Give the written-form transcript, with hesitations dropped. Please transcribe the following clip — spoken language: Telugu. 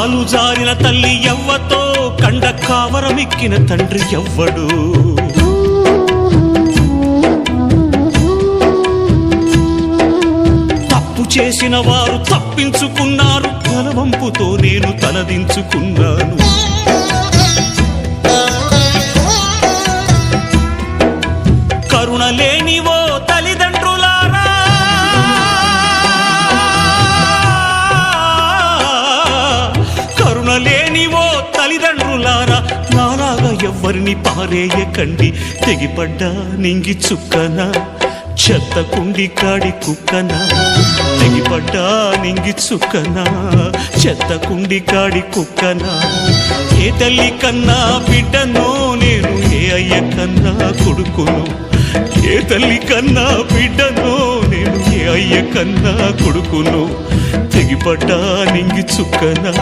కాలు జారిన తల్లి ఎవ్వతో కండ కావరమెక్కిన తండ్రి ఎవ్వడు తప్పు చేసిన వారు తప్పించుకున్నారు తలవంపుతో నేను తలదించుకున్నాను కరుణ లేనివో తల్లిదండ్రులారా కరుణ లేనివో తల్లిదండ్రులారా నాలాగా ఎవ్వరిని పారేయకండి తెగిపడ్డా నింగి చుక్కనా చెత్త కుండి కాడి కుక్కనా తెగిపడ్డా నింగి చుక్కనా చెత్త కుండి కాడి కుక్కనా ఏ తల్లి కన్నా బిడ్డనో నేను ఏ అయ్య కన్నా కొడుకును ఏ తల్లి కన్నా బిడ్డనో నేను ఏ అయ్య కన్నా కొడుకును తెగిపడ్డా నింగి చుక్కనా